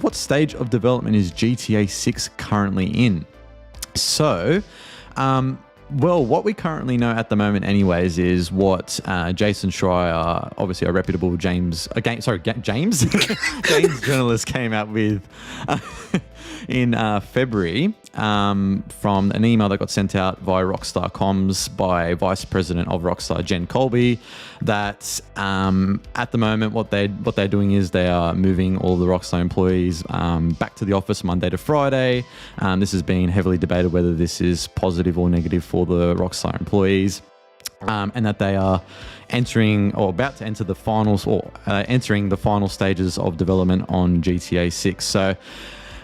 what stage of development is GTA 6 currently in? So, well, what we currently know at the moment anyways is what Jason Schreier, obviously a reputable James journalist, came out with in February from an email that got sent out via Rockstar Comms by Vice President of Rockstar, Jen Colby, that at the moment what they're doing is they are moving all the Rockstar employees back to the office Monday to Friday. This has been heavily debated whether this is positive or negative for the Rockstar employees. And that they are entering or about to enter the finals or entering the final stages of development on GTA 6. So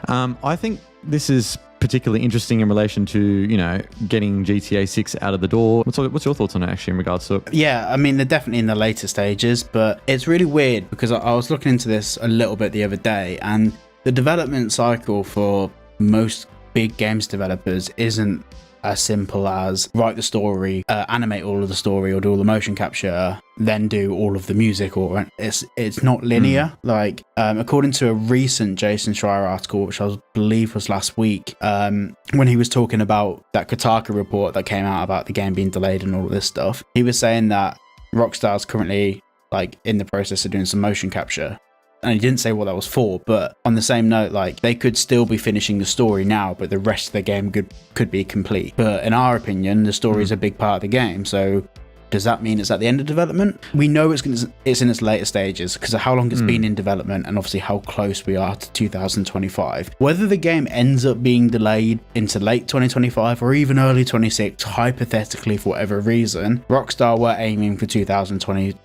I think this is particularly interesting in relation to, you know, getting GTA 6 out of the door. What's your thoughts on it actually in regards to it? Yeah, I mean, they're definitely in the later stages, but it's really weird because I was looking into this a little bit the other day, and the development cycle for most big games developers isn't as simple as write the story, animate all of the story, or do all the motion capture, then do all of the music. Or it's not linear. Like according to a recent Jason Schreier article, which I believe was last week, when he was talking about that Kotaku report that came out about the game being delayed and all of this stuff, he was saying that Rockstar's currently like in the process of doing some motion capture. And he didn't say what that was for, but on the same note, like, they could still be finishing the story now, but the rest of the game could be complete. But in our opinion, the story is a big part of the game, so does that mean it's at the end of development? We know it's in its later stages because of how long it's been in development and obviously how close we are to 2025. Whether the game ends up being delayed into late 2025 or even early 26, hypothetically for whatever reason, Rockstar were aiming for 2025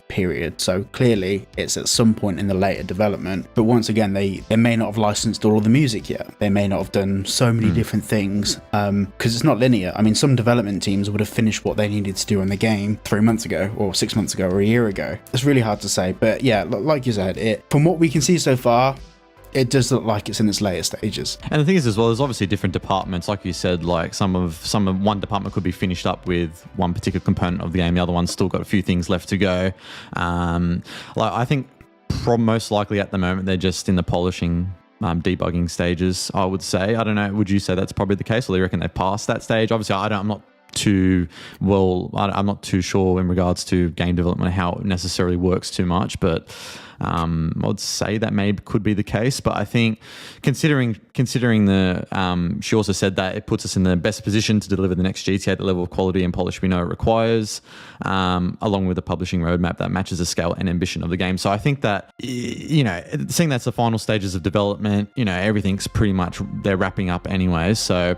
period, so clearly it's at some point in the later development. But once again, they may not have licensed all of the music yet. They may not have done so many different things because it's not linear. I mean, some development teams would have finished what they needed to do in the game 3 months ago or 6 months ago or a year ago. It's really hard to say, but yeah, like you said, from what we can see so far, it does look like it's in its later stages. And the thing is as well, there's obviously different departments. Like you said, like some of one department could be finished up with one particular component of the game. The other one's still got a few things left to go. Like I think most likely at the moment, they're just in the polishing debugging stages, I would say. I don't know. Would you say that's probably the case, or do you reckon they passed that stage? Obviously, I'm not too sure in regards to game development, how it necessarily works too much, but I would say that could be the case. But I think considering the she also said that it puts us in the best position to deliver the next GTA at the level of quality and polish we know it requires, along with a publishing roadmap that matches the scale and ambition of the game. So I think that, you know, seeing that's the final stages of development, you know, everything's pretty much, they're wrapping up anyway. So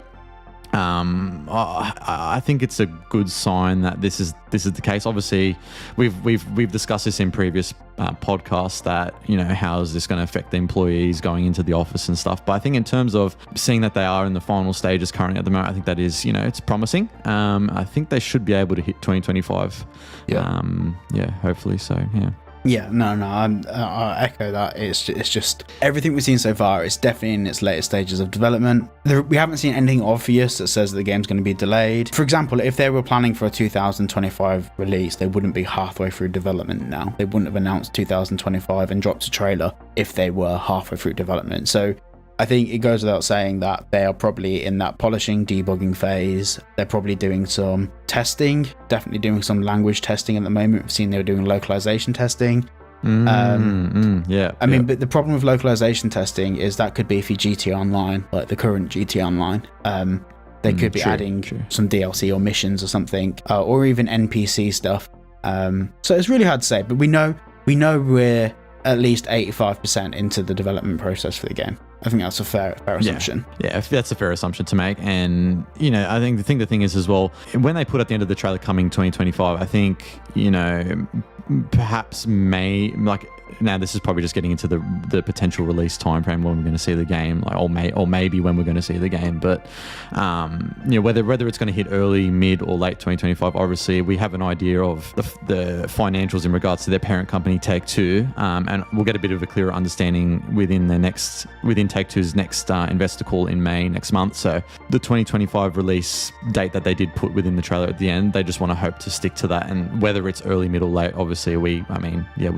I think it's a good sign that this is the case. Obviously, we've discussed this in previous podcasts that, you know, how is this going to affect the employees going into the office and stuff. But I think in terms of seeing that they are in the final stages currently at the moment, I think that is, you know, it's promising. I think they should be able to hit 2025. Yeah. Hopefully so. Yeah. Yeah, no, I echo that. It's just everything we've seen so far. It's definitely in its later stages of development. We haven't seen anything obvious that says that the game's going to be delayed. For example, if they were planning for a 2025 release, they wouldn't be halfway through development now. They wouldn't have announced 2025 and dropped a trailer if they were halfway through development. So I think it goes without saying that they are probably in that polishing, debugging phase. They're probably doing some testing, definitely doing some language testing at the moment. We've seen they were doing localization testing. I mean, but the problem with localization testing is that could be for GTA Online, like the current GTA Online. They could be adding some DLC or missions or something, or even NPC stuff. So it's really hard to say, but we know we're at least 85% into the development process for the game. I think that's a fair assumption. Yeah, that's a fair assumption to make. And, you know, I think the thing is as well, when they put at the end of the trailer coming 2025, I think, you know, perhaps now this is probably just getting into the potential release timeframe when we're going to see the game, like, or maybe when we're going to see the game. But you know, whether it's going to hit early, mid, or late 2025, obviously we have an idea of the financials in regards to their parent company Take-Two, and we'll get a bit of a clearer understanding within Take-Two's next investor call in May next month. So the 2025 release date that they did put within the trailer at the end, they just want to hope to stick to that. And whether it's early, mid, or late, obviously we'll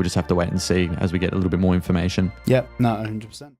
just have to wait and see as we get a little bit more information. Yep, no, 100%.